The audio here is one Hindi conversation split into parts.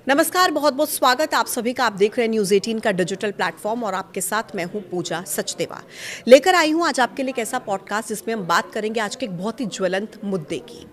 नमस्कार, बहुत बहुत स्वागत आप सभी का। आप देख रहे हैं न्यूज़ 18 का डिजिटल प्लेटफॉर्म और आपके साथ मैं हूं पूजा सचदेवा। लेकर आई हूं आज आपके लिए एक ऐसा पॉडकास्ट जिसमें हम बात करेंगे आज के एक बहुत ही ज्वलंत मुद्दे की,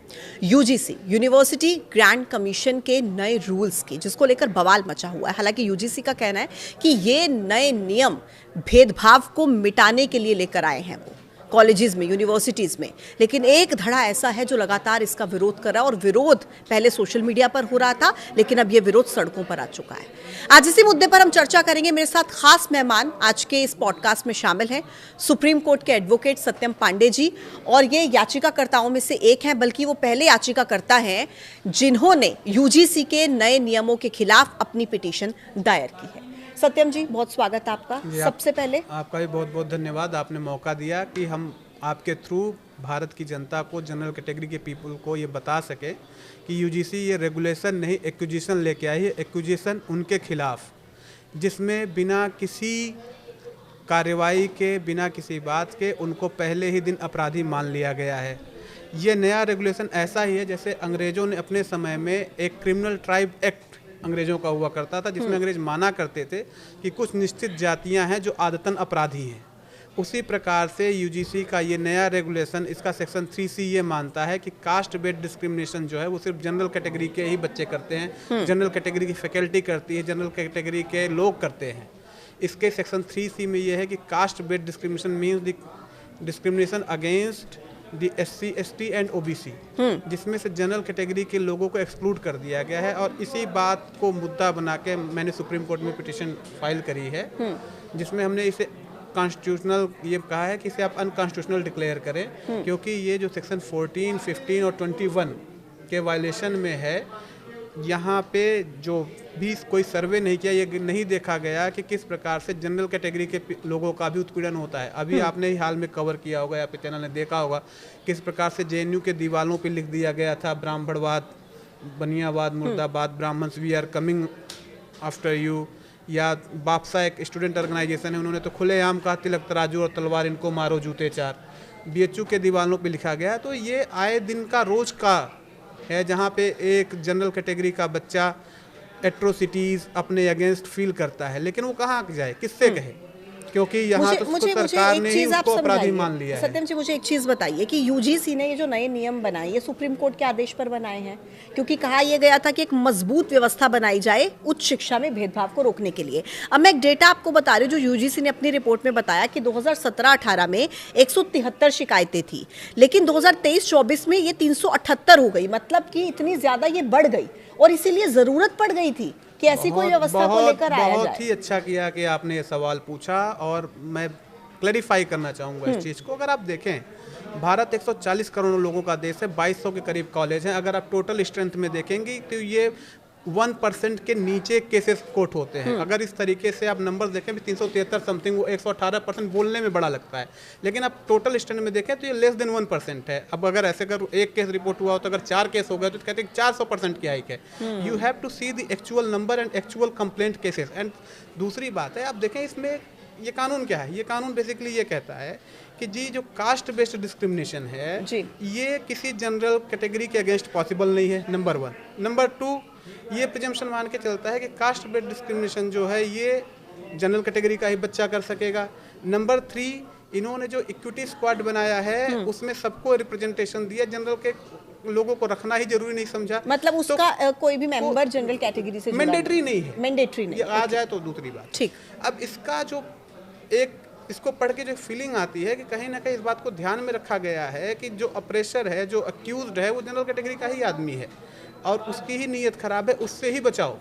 यूजीसी यूनिवर्सिटी ग्रांट कमीशन के नए रूल्स की, जिसको लेकर बवाल मचा हुआ है। हालांकि यूजीसी का कहना है कि ये नए नियम भेदभाव को मिटाने के लिए लेकर आए हैं वो कॉलेजेस में, यूनिवर्सिटीज़ में। लेकिन एक धड़ा ऐसा है जो लगातार इसका विरोध कर रहा है, और विरोध पहले सोशल मीडिया पर हो रहा था, लेकिन अब ये विरोध सड़कों पर आ चुका है। आज इसी मुद्दे पर हम चर्चा करेंगे। मेरे साथ खास मेहमान आज के इस पॉडकास्ट में शामिल हैं सुप्रीम कोर्ट के एडवोकेट सत्यम पांडे जी, और ये याचिकाकर्ताओं में से एक हैं, बल्कि वो पहले याचिकाकर्ता हैं जिन्होंने यूजीसी के नए नियमों के खिलाफ अपनी पिटीशन दायर की है। सत्यम जी, बहुत स्वागत है आपका। सबसे पहले आपका भी बहुत बहुत धन्यवाद, आपने मौका दिया कि हम आपके थ्रू भारत की जनता को, जनरल कैटेगरी के पीपल को ये बता सके कि यूजीसी ये रेगुलेशन नहीं, एक्विजिशन लेके आई है। एक्विजिशन उनके खिलाफ, जिसमें बिना किसी कार्रवाई के, बिना किसी बात के उनको पहले ही दिन अपराधी मान लिया गया है। ये नया रेगुलेशन ऐसा ही है जैसे अंग्रेज़ों ने अपने समय में एक क्रिमिनल ट्राइब एक्ट अंग्रेज़ों का हुआ करता था, जिसमें अंग्रेज माना करते थे कि कुछ निश्चित जातियां हैं जो आदतन अपराधी हैं। उसी प्रकार से यूजीसी का ये नया रेगुलेशन, इसका सेक्शन 3C ये मानता है कि कास्ट बेस्ड डिस्क्रिमिनेशन जो है वो सिर्फ जनरल कैटेगरी के ही बच्चे करते हैं, जनरल कैटेगरी की फैकल्टी करती है, जनरल कैटेगरी के लोग करते हैं। इसके सेक्शन 3C में ये है कि caste based discrimination means the discrimination against the SC, ST and OBC, जिसमें से जनरल कैटेगरी के लोगों को एक्सक्लूड कर दिया गया है। और इसी बात को मुद्दा बना के मैंने सुप्रीम कोर्ट में पिटीशन फाइल करी है, जिसमें हमने इसे कॉन्स्टिट्यूशनल ये कहा है कि इसे आप अनकॉन्स्टिट्यूशनल डिक्लेयर करें, क्योंकि ये जो सेक्शन 14, 15 और 21 के वायलेशन में है। यहाँ पे जो भी कोई सर्वे नहीं किया, ये नहीं देखा गया कि किस प्रकार से जनरल कैटेगरी के लोगों का भी उत्पीड़न होता है। अभी आपने ही हाल में कवर किया होगा या फिर चैनल ने देखा होगा किस प्रकार से JNU के दीवालों पे लिख दिया गया था, ब्राह्मणवाद, बनियावाद, मुर्दाबाद, Brahmins we are coming after you. या बापसा एक स्टूडेंट ऑर्गेनाइजेशन है, उन्होंने तो खुलेआम कहा तिलक तराजू और तलवार इनको मारो जूते चार। BHU के दीवालों पे लिखा गया। तो ये आए दिन का रोज़ का है, जहाँ पे एक जनरल कैटेगरी का बच्चा एट्रोसिटीज़ अपने अगेंस्ट फील करता है, लेकिन वो कहाँ जाए, किससे कहे, क्योंकि यहाँ तो सरकार ने ही उसको अपराधी मान लिया है। सत्यम जी, मुझे एक चीज़ बताइए कि यूजीसी ने ये जो नए नियम बनाए, ये सुप्रीम कोर्ट के आदेश पर बनाए हैं, क्योंकि कहा यह गया था कि एक मजबूत व्यवस्था बनाई जाए उच्च शिक्षा में भेदभाव को रोकने के लिए। अब मैं एक डेटा आपको बता रही हूँ जो यूजीसी ने अपनी रिपोर्ट में बताया कि 2017-18 में 173 शिकायतें थी, लेकिन 2023-24 में ये 378 हो गई। मतलब कि इतनी ज़्यादा ये बढ़ गई, और इसीलिए ज़रूरत पड़ गई थी कि ऐसी कोई व्यवस्था को लेकर आया जाए। बहुत ही अच्छा किया कि आपने ये सवाल पूछा, और मैं क्लैरिफाई करना चाहूँगा इस चीज़ को। अगर आप देखें, भारत 140 करोड़ लोगों का देश है, 2200 के करीब कॉलेज हैं। अगर आप टोटल स्ट्रेंथ में देखेंगे तो ये 1% के नीचे केसेस कोट होते हैं। अगर इस तरीके से आप नंबर देखें, 373 समथिंग, वो 118% बोलने में बड़ा लगता है, लेकिन आप टोटल स्टैंड में देखें तो ये लेस देन 1% है। अब अगर ऐसे अगर एक केस रिपोर्ट हुआ हो तो अगर 4 केस हो गए तो कहते हैं 400% की हाइक है। You have to see the actual number and actual complaint cases. And दूसरी बात है, आप देखें इसमें ये कानून क्या है। ये कानून बेसिकली ये कहता है कि जी जो कास्ट बेस्ड डिस्क्रिमिनेशन है ये किसी जनरल कैटेगरी के अगेंस्ट पॉसिबल नहीं है, नंबर 1। नंबर 2, ये प्रिजम्पशन मान के चलता है कि कास्ट बेस्ड डिस्क्रिमिनेशन जो है ये जनरल कैटेगरी का ही बच्चा कर सकेगा। नंबर 3, इन्होंने जो इक्विटी स्क्वाड बनाया है उसमें सबको रिप्रेजेंटेशन दिया, जनरल के लोगों को रखना ही जरूरी नहीं समझा। मतलब उसका तो, कोई भी मेंबर जनरल कैटेगरी से मैंडेटरी नहीं है, मैंडेटरी नहीं आ जाए तो दूसरी बात। ठीक। अब इसका जो एक इसको पढ़ के जो फीलिंग आती है कि कहीं ना कहीं इस बात को ध्यान में रखा गया है कि जो अप्रेशर है, जो अक्यूज्ड है, वो जनरल कैटेगरी का ही आदमी है और उसकी ही नीयत खराब है, उससे ही बचाओ।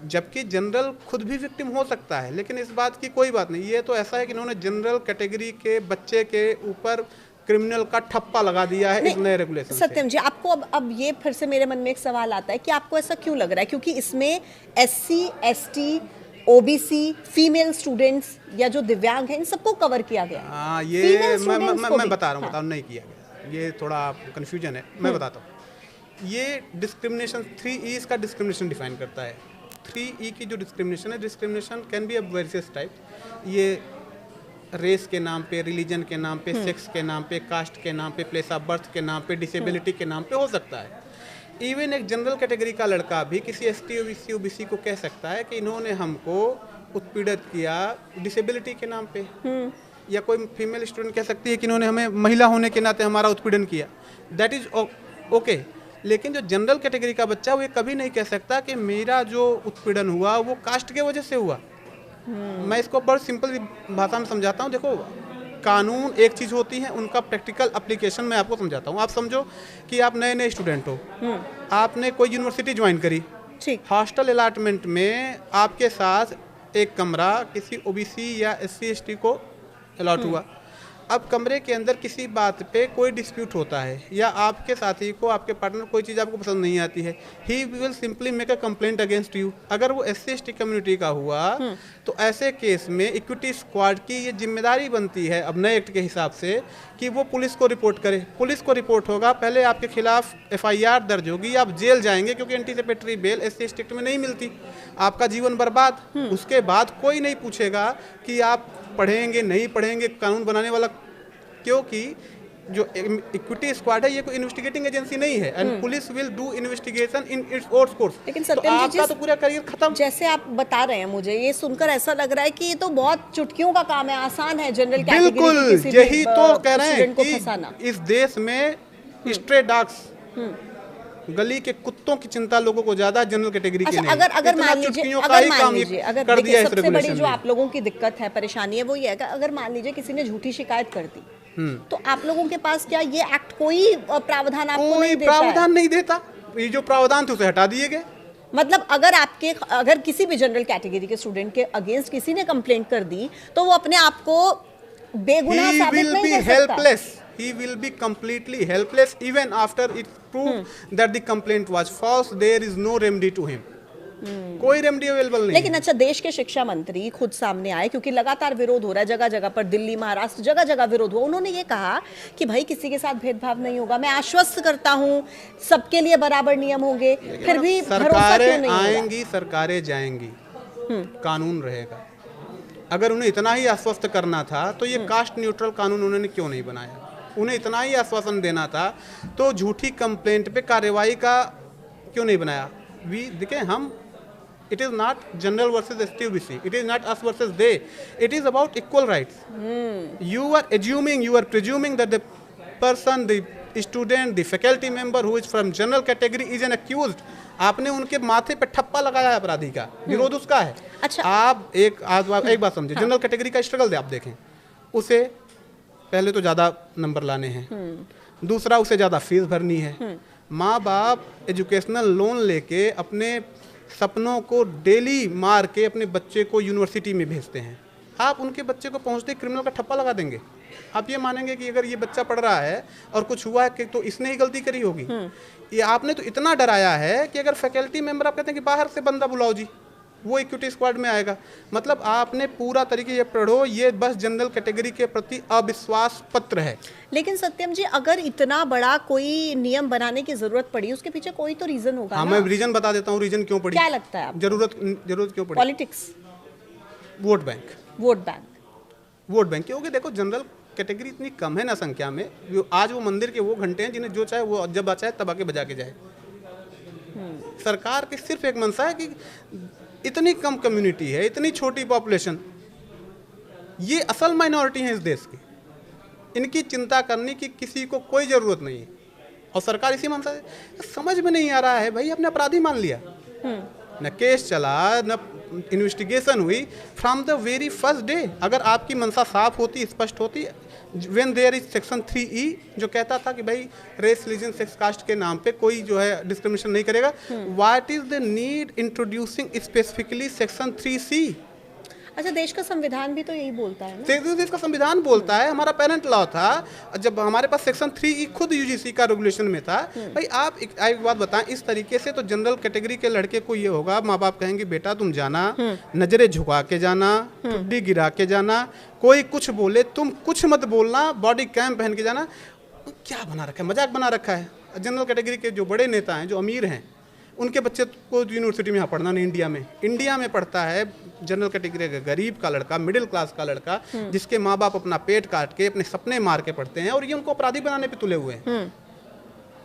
जबकि जनरल खुद भी विक्टिम हो सकता है, लेकिन इस बात की कोई बात नहीं। ये तो ऐसा है कि इन्होंने जनरल कैटेगरी के बच्चे के ऊपर क्रिमिनल का ठप्पा लगा दिया है इस नए रेगुलेशन से। सत्यम जी, आपको अब ये फिर से मेरे मन में एक सवाल आता है कि आपको ऐसा क्यों लग रहा है, क्योंकि इसमें SC, ST, OBC, female students या जो दिव्यांग हैं, इन सबको कवर किया गया। हाँ, ये मैं बता रहा हूँ, नहीं किया गया, ये थोड़ा कंफ्यूजन है, मैं बताता हूँ। ये डिस्क्रिमिनेशन 3E इसका डिस्क्रिमिनेशन डिफाइन करता है। 3E की जो डिस्क्रिमिनेशन है, discrimination can be a various type. ये रेस के नाम पे, रिलीजन के नाम पे, सेक्स के नाम पे, कास्ट के नाम पे, प्लेस ऑफ बर्थ के नाम पे, डिसेबिलिटी के नाम पे हो सकता है। इवन एक जनरल कैटेगरी का लड़का भी किसी एसटी ओबीसी ओबीसी को कह सकता है कि इन्होंने हमको उत्पीड़ित किया डिसेबिलिटी के नाम पे, या कोई फीमेल स्टूडेंट कह सकती है कि इन्होंने हमें महिला होने के नाते हमारा उत्पीड़न किया, दैट इज ओके। लेकिन जो जनरल कैटेगरी का बच्चा वो ये कभी नहीं कह सकता कि मेरा जो उत्पीड़न हुआ वो कास्ट के वजह से हुआ। मैं इसको बहुत सिंपल भाषा में समझाता हूँ। देखो, कानून एक चीज़ होती है, उनका प्रैक्टिकल एप्लीकेशन मैं आपको समझाता हूँ। आप समझो कि आप नए नए स्टूडेंट हो, आपने कोई यूनिवर्सिटी ज्वाइन करी, ठीक, हॉस्टल अलॉटमेंट में आपके साथ एक कमरा किसी ओबीसी या एससी एसटी को अलॉट हुआ। अब कमरे के अंदर किसी बात पे कोई डिस्प्यूट होता है या आपके साथी को, आपके पार्टनर कोई चीज़ आपको पसंद नहीं आती है, he will simply make a complaint against you. अगर वो एससी एसटी कम्युनिटी का हुआ तो ऐसे केस में इक्विटी स्क्वाड की ये जिम्मेदारी बनती है अब नए एक्ट के हिसाब से कि वो पुलिस को रिपोर्ट करे। पुलिस को रिपोर्ट होगा, पहले आपके खिलाफ FIR दर्ज होगी, आप जेल जाएंगे क्योंकि anticipatory bail SC ST act में नहीं मिलती, आपका जीवन बर्बाद। उसके बाद कोई नहीं पूछेगा कि आप पढ़ेंगे नहीं पढ़ेंगे, कानून बनाने वाला, क्योंकि जो इक्विटी स्क्वाड है ये कोई इन्वेस्टिगेटिंग एजेंसी नहीं है, and police will do investigation in its own course. लेकिन तो सत्यम जी, आपका तो पूरा करियर खत्म। जैसे आप बता रहे हैं, मुझे ये सुनकर ऐसा लग रहा है कि ये तो बहुत चुटकियों का काम है, आसान है जनरल कैटेगरी बिल्कुल, की किसी यही भी, तो कह रहे हैं स्टूडेंट को कि फंसाना। इस देश में स्ट्रे डॉग्स, गली के कुत्तों की चिंता लोगों को ज्यादा, जनरल कैटेगरी की अच्छा, नहीं। अगर इतना मान लीजिए, चुटकियों का अगर ही मान काम ये लीजिए, अगर कर देखिए दिया इस सबसे बड़ी रेगुलेशन जो में। आप लोगों की दिक्कत है, परेशानी है, वो ये है कि अगर मान लीजिए किसी ने झूठी शिकायत कर दी, तो आप लोगों के पास क्या ये एक्ट कोई प्रावधान आपको कोई नहीं देता है? प्रावधान नहीं देता, ये जो प्रावधान थे उसे हटा दिए गए। मतलब अगर किसी भी जनरल कैटेगरी के स्टूडेंट के अगेंस्ट किसी ने कंप्लेंट कर दी तो वो अपने आप को बेगुनाह He साबित will नहीं be कर सकता। helpless. He will be completely helpless even after it's proved that the complaint was false. There is no remedy to him. कोई रेमेडी अवेलेबल नहीं लेकिन है। अच्छा, देश के शिक्षा मंत्री खुद सामने आए, क्योंकि लगातार विरोध हो रहा है जगह जगह पर, दिल्ली, महाराष्ट्र, जगह जगह विरोध हुआ। उन्होंने ये कहा कि भाई किसी के साथ भेदभाव नहीं होगा, मैं आश्वस्त करता हूं सबके लिए बराबर नियम होंगे, फिर भी भरोसा क्यों सरकारें नहीं हो रहा? आएंगी, सरकारें जाएंगी, कानून रहेगा। अगर उन्हें इतना ही आश्वस्त करना था तो ये कास्ट न्यूट्रल कानून उन्होंने क्यों नहीं बनाया? उन्हें इतना ही आश्वासन देना था तो झूठी कंप्लेंट पे कार्रवाई का क्यों नहीं बनाया? देखिए, हम, it is not general versus ST-OBC, it is not us versus they, it is about equal rights. You are assuming, you are presuming that the person, the student, the faculty member who is from general category is an accused. आपने उनके माथे पे ठप्पा लगाया है अपराधी का, विरोध उसका है। अच्छा, आप एक बात समझे, जनरल कैटेगरी का स्ट्रगल आप देखें, उसे पहले तो ज़्यादा नंबर लाने हैं, दूसरा उसे ज़्यादा फीस भरनी है, माँ बाप एजुकेशनल लोन लेके अपने सपनों को डेली मार के अपने बच्चे को यूनिवर्सिटी में भेजते हैं। आप उनके बच्चे को पहुंचते क्रिमिनल का ठप्पा लगा देंगे? आप ये मानेंगे कि अगर ये बच्चा पढ़ रहा है और कुछ हुआ है कि तो इसने ही गलती करी होगी? ये आपने तो इतना डराया है कि अगर फैकल्टी मेंबर आप कहते हैं कि बाहर से बंदा बुलाओ जी, वो इक्विटी स्क्वाड में आएगा। मतलब आपने पूरा तरीके ये पढ़ो, ये बस जनरल कैटेगरी के प्रति अविश्वास पत्र है। लेकिन सत्यम जी, अगर इतना बड़ा कोई नियम बनाने की जरूरत पड़ी, उसके पीछे कोई तो रीजन होगा हाँ, ना? मैं रीजन बता देता हूँ, रीजन क्यों पड़ी। क्या लगता है आपको? जरूरत क्यों पड़ी? Politics, vote bank. Vote bank. क्योंकि देखो, जनरल कैटेगरी इतनी कम है ना संख्या में, आज वो मंदिर के वो घंटे हैं जिन्हें जो चाहे वो जब चाहे तब आके बजा के जाए। सरकार की सिर्फ एक मंशा है कि इतनी कम कम्युनिटी है, इतनी छोटी पॉपुलेशन, ये असल माइनॉरिटी है इस देश की, इनकी चिंता करने की किसी को कोई ज़रूरत नहीं है, और सरकार इसी मंशा से। समझ में नहीं आ रहा है भाई, आपने अपराधी मान लिया, न केस चला, न इन्वेस्टिगेशन हुई from the very first day. अगर आपकी मंशा साफ होती, स्पष्ट होती, when there is section 3E जो कहता था कि भाई रेस, रिलीजन, सेक्स, कास्ट के नाम पे कोई जो है डिस्क्रिमिनेशन नहीं करेगा, what is the need introducing specifically section 3C? अच्छा, देश का संविधान भी तो यही बोलता है ना? देश का संविधान बोलता है, हमारा पेरेंट लॉ था, जब हमारे पास सेक्शन 3E खुद UGC का रेगुलेशन में था। भाई आप एक बात बताएं, इस तरीके से तो जनरल कैटेगरी के लड़के को ये होगा, माँ बाप कहेंगे बेटा तुम जाना, नजरें झुका के जाना, ठुड्डी गिरा के जाना, कोई कुछ बोले तुम कुछ मत बोलना, बॉडी कैम पहन के जाना। क्या बना रखा है, मजाक बना रखा है। जनरल कैटेगरी के जो बड़े नेता हैं, जो अमीर हैं, उनके बच्चे को यूनिवर्सिटी में यहाँ पढ़ना नहीं, इंडिया में पढ़ता है जनरल कैटेगरी का गरीब का लड़का, मिडिल क्लास का लड़का, जिसके माँ बाप अपना पेट काट के अपने सपने मार के पढ़ते हैं, और ये उनको अपराधी बनाने पे तुले हुए हैं।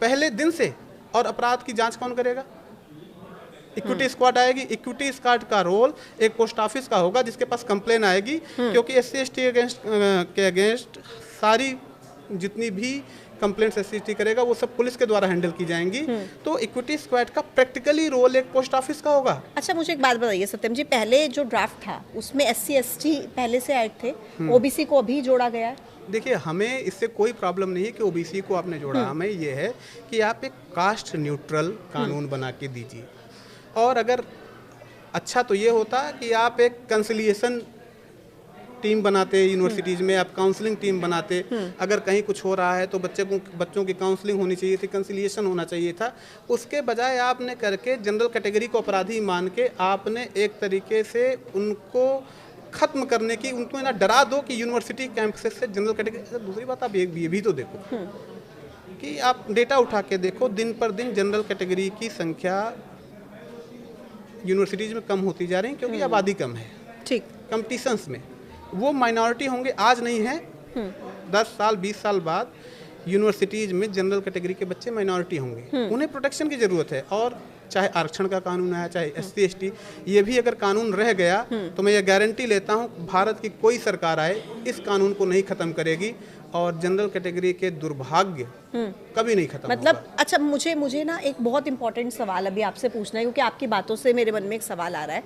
पहले दिन से और अपराध की जांच कौन करेगा? इक्विटी स्क्वाड आएगी। इक्विटी स्क्वाड का रोल एक पोस्ट ऑफिस का होगा जिसके पास कंप्लेन आएगी, क्योंकि SC ST के अगेंस्ट सारी जितनी भी कंप्लेंट्स SC ST करेगा वो सब पुलिस के द्वारा हैंडल की जाएंगी। तो इक्विटी स्क्वाड का प्रैक्टिकली रोल एक पोस्ट ऑफिस का होगा। अच्छा, मुझे एक बात बताइए सत्यम जी, पहले जो ड्राफ्ट था उसमें SC ST पहले से ऐड थे, OBC को अभी जोड़ा गया है। देखिए, हमें इससे कोई प्रॉब्लम नहीं है कि OBC को आपने जोड़ा। हमें ये है कि आप एक कास्ट न्यूट्रल कानून बना के दीजिए। और अगर अच्छा तो ये होता कि आप एक कंसिलिएशन टीम बनाते यूनिवर्सिटीज़ में, आप काउंसलिंग टीम बनाते। अगर कहीं कुछ हो रहा है तो बच्चों की काउंसलिंग होनी चाहिए थी, कंसिलिएशन होना चाहिए था। उसके बजाय आपने करके जनरल कैटेगरी को अपराधी मान के आपने एक तरीके से उनको ख़त्म करने की, उनको ना डरा दो कि यूनिवर्सिटी कैंपसेस से जनरल कैटेगरी। दूसरी बात, आप ये भी तो देखो कि आप डेटा उठा के देखो, दिन पर दिन जनरल कैटेगरी की संख्या यूनिवर्सिटीज़ में कम होती जा रही है, क्योंकि आबादी कम है। ठीक, कंपटीशंस में वो माइनॉरिटी होंगे, आज नहीं है, 10 साल 20 साल बाद यूनिवर्सिटीज़ में जनरल कैटेगरी के बच्चे माइनॉरिटी होंगे। उन्हें प्रोटेक्शन की ज़रूरत है। और चाहे आरक्षण का कानून आया, चाहे SC ST, ये भी अगर कानून रह गया तो मैं ये गारंटी लेता हूँ भारत की कोई सरकार आए इस कानून को नहीं ख़त्म करेगी और जनरल कैटेगरी के दुर्भाग्य कभी नहीं खत्म मतलब होगा। अच्छा, मुझे ना एक बहुत इंपॉर्टेंट सवाल अभी आपसे पूछना है, क्योंकि आपकी बातों से मेरे मन में एक सवाल आ रहा है।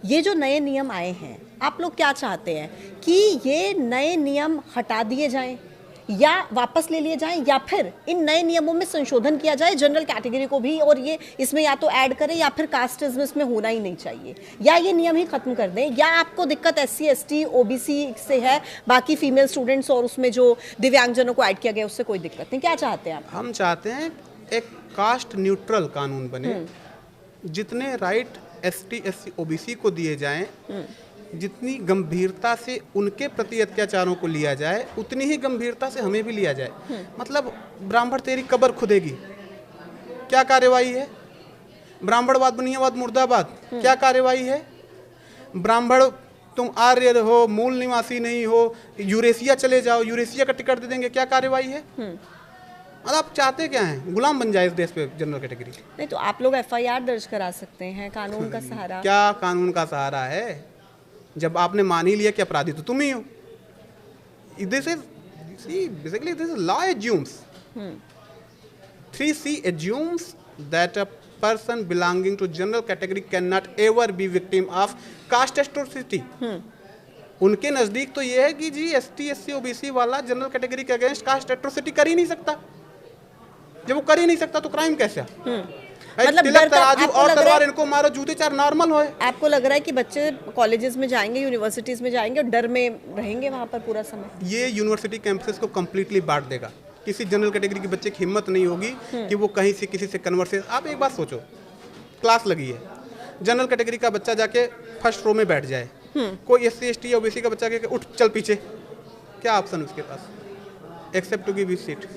ये जो नए नियम आए हैं, आप लोग क्या चाहते हैं कि ये नए नियम हटा दिए जाएं या वापस ले लिए जाएं, या फिर इन नए नियमों में संशोधन किया जाए जनरल कैटेगरी को भी, और ये इसमें या तो ऐड करें या फिर कास्टिज्म इसमें होना ही नहीं चाहिए, या ये नियम ही खत्म कर दें? या आपको दिक्कत SC ST OBC से है, बाकी फीमेल स्टूडेंट्स और उसमें जो दिव्यांगजनों को ऐड किया गया उससे कोई दिक्कत नहीं? क्या चाहते हैं आप? हम चाहते हैं एक कास्ट न्यूट्रल कानून बने, जितने राइट ST SC OBC को दिए जाएं, जितनी गंभीरता से उनके प्रति अत्याचारों को लिया जाए उतनी ही गंभीरता से हमें भी लिया जाए। मतलब ब्राह्मण तेरी कब्र खुदेगी, क्या कार्यवाही है? ब्राह्मणवाद बनियावाद मुर्दाबाद, क्या कार्यवाही है? ब्राह्मण तुम आर्य हो, मूल निवासी नहीं हो, यूरेशिया चले जाओ, यूरेशिया का टिकट दे देंगे, क्या कार्यवाही है? मतलब आप चाहते क्या हैं? गुलाम बन जाए इस देश पे जनरल कैटेगरी? नहीं तो आप लोग FIR दर्ज करा सकते हैं, कानून का सहारा। क्या कानून का सहारा है? जब आपने मान ही लिया कि अपराधी तो तुम ही हो। This is basically this law assumes 3C assumes that a person belonging to general category cannot ever be victim of caste atrocity. उनके नजदीक तो ये है कि जी ST SC OBC वाला जनरल कैटेगरी के अगेंस्ट कास्ट एट्रोसिटी कर ही नहीं सकता। जब वो कर ही नहीं सकता तो क्राइम कैसे? मतलब तराजू और तलवार इनको मारो, जूते चार नॉर्मल होए। आपको लग रहा है कि बच्चे कॉलेजेस में जाएंगे, यूनिवर्सिटीज में जाएंगे और डर में रहेंगे वहाँ पर पूरा समय? ये यूनिवर्सिटी कैंपसेस को कम्प्लीटली बांट देगा। किसी जनरल कैटेगरी के बच्चे की हिम्मत नहीं होगी कि वो कहीं से किसी से कन्वर्सेशन। आप एक बात सोचो, क्लास लगी है, जनरल कैटेगरी का बच्चा जाके फर्स्ट रो में बैठ जाए, कोई SC ST या OBC का बच्चा के उठ चल पीछे, क्या ऑप्शन उसके पास? Except to give his seat.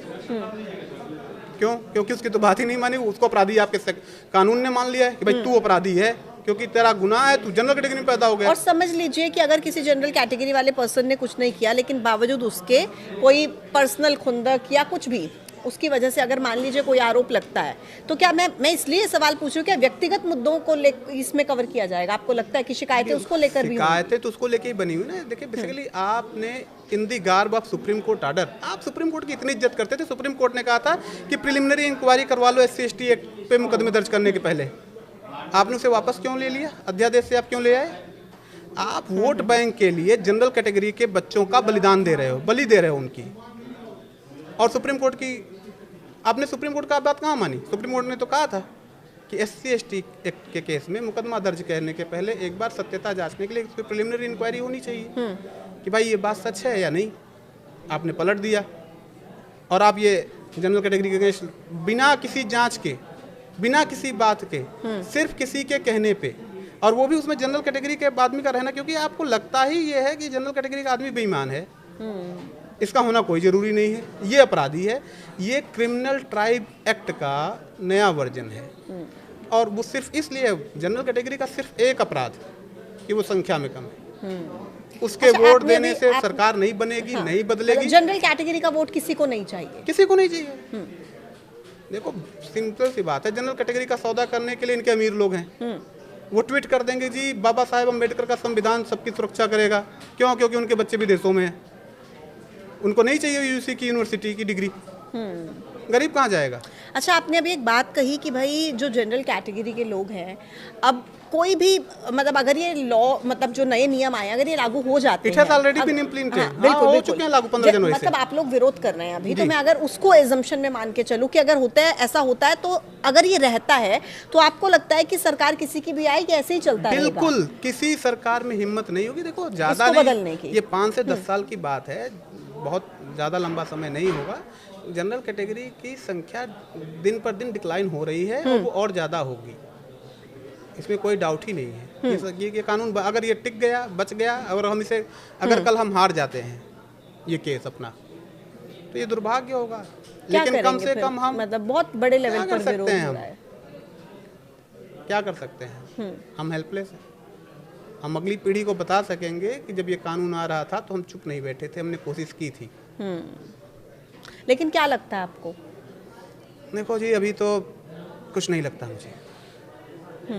क्यों? क्योंकि उसकी तो बात ही नहीं मानी, उसको अपराधी आपके कानून ने मान लिया है कि भाई तू अपराधी है, क्योंकि तेरा गुनाह है, तू जनरल कैटेगरी में पैदा हो गया। और समझ लीजिए कि अगर किसी जनरल कैटेगरी वाले पर्सन ने कुछ नहीं किया, लेकिन बावजूद उसके कोई पर्सनल खुंदक या कुछ भी उसकी वजह से अगर मान लीजिए कोई आरोप लगता है, तो क्या मैं इसलिए सवाल पूछ रही हूँ, क्या व्यक्तिगत मुद्दों को इसमें कवर किया जाएगा? आपको लगता है कि शिकायतें उसको लेकर भी? शिकायतें तो उसको लेकर ही बनी हुई ना। देखिए, बेसिकली आपने in the garb of supreme court order, आप सुप्रीम कोर्ट की इतनी इज्जत करते थे, सुप्रीम कोर्ट ने कहा था कि प्रिलिमिनरी इंक्वायरी करवा लो SC ST एक्ट पे मुकदमे दर्ज करने के पहले। आपने उसे वापस क्यों ले लिया? अध्यादेश से आप क्यों ले आए? आप वोट बैंक के लिए जनरल कैटेगरी के बच्चों का बलिदान दे रहे हो, बलि दे रहे हो उनकी। और सुप्रीम कोर्ट की आपने सुप्रीम कोर्ट का बात कहाँ मानी? सुप्रीम कोर्ट ने तो कहा था कि SC ST एक्ट के केस में मुकदमा दर्ज करने के पहले एक बार सत्यता जांचने के लिए उसकी प्रिलिमिनरी इंक्वायरी होनी चाहिए कि भाई ये बात सच है या नहीं। आपने पलट दिया और आप ये जनरल कैटेगरी के अगेंस्ट बिना किसी जांच के, बिना किसी बात के, सिर्फ किसी के कहने पे, और वो भी उसमें जनरल कैटेगरी के आदमी का रहना, क्योंकि आपको लगता ही ये है कि जनरल कैटेगरी का आदमी बेईमान है। इसका होना कोई ज़रूरी नहीं है, ये अपराधी है। ये क्रिमिनल ट्राइब एक्ट का नया वर्जन है, और वो सिर्फ इसलिए जनरल कैटेगरी का सिर्फ एक अपराध कि वो संख्या में कम है। उसके वोट देने से सरकार नहीं बनेगी, नहीं बदलेगी। जनरल कैटेगरी का वोट किसी को नहीं चाहिए? किसी को नहीं चाहिए। देखो सिंपल सी बात है, जनरल कैटेगरी का सौदा करने के लिए इनके अमीर लोग हैं। वो ट्वीट कर देंगे जी बाबा साहेब अम्बेडकर का संविधान सबकी सुरक्षा करेगा। क्यों? क्योंकि उनके बच्चे विदेशों में हैं, उनको नहीं चाहिए यूजीसी की यूनिवर्सिटी की डिग्री। गरीब कहाँ जाएगा? अच्छा, आपने अभी एक बात कही कि भाई जो जनरल कैटेगरी के लोग हैं, अब कोई भी मतलब अगर ये लॉ मतलब जो नए नियम आए अगर ये लागू हो जाते हैं, it has already been implemented. हाँ, बिल्कुल हो बिल्कुल चुके हैं लागू 15 जनवरी से। मतलब आप लोग विरोध कर रहे हैं अभी, तो मैं अगर उसको एजम्पशन में मान के चलूं कि अगर होता है, ऐसा होता है, तो अगर ये रहता है तो आपको लगता है कि सरकार किसी की भी आए कि ऐसे ही चलता रहेगा? बिल्कुल, किसी सरकार में हिम्मत नहीं होगी। देखो ज्यादा इसको बदलने नहीं, की। ये 5 से 10 साल की बात है, बहुत ज़्यादा लंबा समय नहीं होगा। जनरल कैटेगरी की संख्या दिन पर दिन डिक्लाइन हो रही है और वो और ज़्यादा होगी, इसमें कोई डाउट ही नहीं है। ये कानून अगर ये टिक गया, बच गया, और हम इसे अगर कल हम हार जाते हैं ये केस अपना, तो ये दुर्भाग्य होगा। लेकिन कम से कम हम मतलब बहुत बड़े लेवल पर विरोध हो रहा है। क्या कर सकते हैं? हम हेल्पलेस हैं। हम अगली पीढ़ी को बता सकेंगे कि जब ये कानून आ रहा था तो हम चुप नहीं बैठे थे, हमने कोशिश की थी। लेकिन क्या लगता है आपको? देखो जी, अभी तो कुछ नहीं लगता मुझे,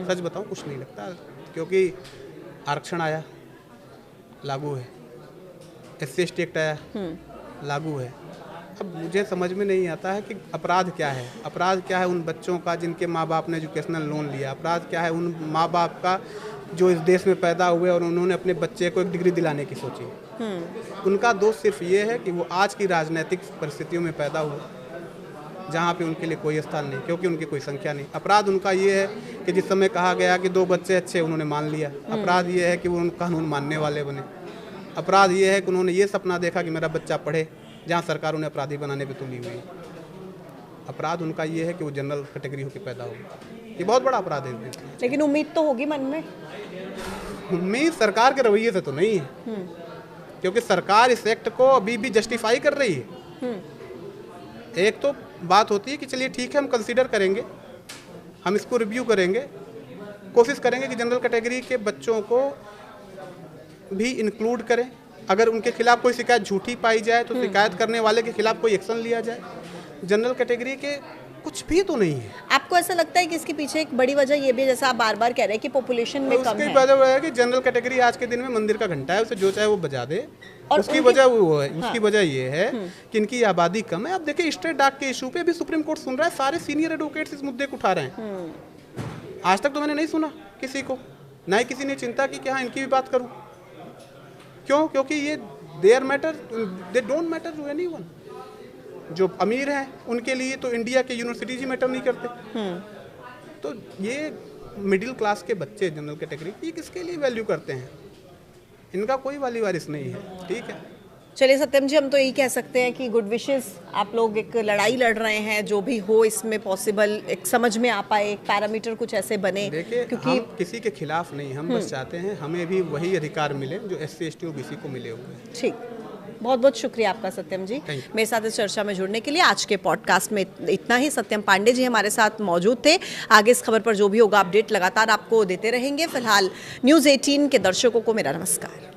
सच बताऊं कुछ नहीं लगता, क्योंकि आरक्षण आया, लागू है, SC/ST एक्ट आया, लागू है। अब मुझे समझ में नहीं आता है कि अपराध क्या है। अपराध क्या है उन बच्चों का जिनके माँ बाप ने एजुकेशनल लोन लिया? अपराध क्या है उन माँ बाप का जो इस देश में पैदा हुए और उन्होंने अपने बच्चे को एक डिग्री दिलाने की सोची? उनका दोष सिर्फ ये है कि वो आज की राजनीतिक परिस्थितियों में पैदा हुए जहाँ पे उनके लिए कोई स्थान नहीं, क्योंकि उनकी कोई संख्या नहीं। अपराध उनका ये है कि जिस समय कहा गया कि 2 बच्चे अच्छे, उन्होंने मान लिया। अपराध ये है कि वो कानून मानने वाले बने। अपराध ये है कि उन्होंने ये सपना देखा कि मेरा बच्चा पढ़े, जहाँ सरकार उन्हें अपराधी बनाने पे तुली हुई। अपराध उनका ये है कि वो जनरल कैटेगरी होकर पैदा होगी। ये बहुत बड़ा अपराध है। लेकिन उम्मीद तो होगी मन में। उम्मीद सरकार के रवैये से तो नहीं है, क्योंकि सरकार इस एक्ट को अभी भी जस्टिफाई कर रही है। एक तो बात होती है कि चलिए ठीक है, हम कंसीडर करेंगे, हम इसको रिव्यू करेंगे, कोशिश करेंगे कि जनरल कैटेगरी के बच्चों को भी इंक्लूड करें। अगर उनके खिलाफ कोई शिकायत झूठी पाई जाए तो शिकायत करने वाले के खिलाफ कोई एक्शन लिया जाए। जनरल कैटेगरी के कुछ भी तो नहीं है। आपको ऐसा लगता है कि इसके पीछे एक बड़ी वजह ये भी, जैसा आप बार बार कह रहे हैं कि पॉपुलेशन में कम है? उसकी वजह है कि जनरल कैटेगरी आज के दिन में मंदिर का घंटा है, उसे जो चाहे वो बजा दे। और उसकी वजह वो है, उसकी वजह ये है कि इनकी आबादी कम है। अब देखिए, स्टेट डाक के इशू पे भी सुप्रीम कोर्ट सुन रहा है, सारे सीनियर एडवोकेट्स इस मुद्दे को उठा रहे हैं। आज तक तो मैंने नहीं सुना किसी को, ना ही किसी ने चिंता की कि हाँ इनकी भी बात करूं। क्यों? क्योंकि ये their matter, they don't matter to anyone. जो अमीर हैं उनके लिए तो इंडिया के यूनिवर्सिटीज ही मैटर नहीं करते। तो ये मिडिल क्लास के बच्चे जनरल कैटेगरी ये किसके लिए वैल्यू करते हैं? इनका कोई वाली वारिस नहीं है। ठीक है, चलिए सत्यम जी, हम तो यही कह सकते हैं कि गुड विशेस। आप लोग एक लड़ाई लड़ रहे हैं, जो भी हो इसमें पॉसिबल एक समझ में आ पाए, एक पैरामीटर कुछ ऐसे बने। देखिए, क्योंकि हम किसी के खिलाफ नहीं, हम बस चाहते हैं हमें भी वही अधिकार मिले जो SC/ST OBC को मिले हुए हैं। ठीक, बहुत बहुत शुक्रिया आपका सत्यम जी मेरे साथ इस चर्चा में जुड़ने के लिए। आज के पॉडकास्ट में इतना ही। सत्यम पांडे जी हमारे साथ मौजूद थे। आगे इस खबर पर जो भी होगा अपडेट लगातार आपको देते रहेंगे। फिलहाल News 18 के दर्शकों को मेरा नमस्कार।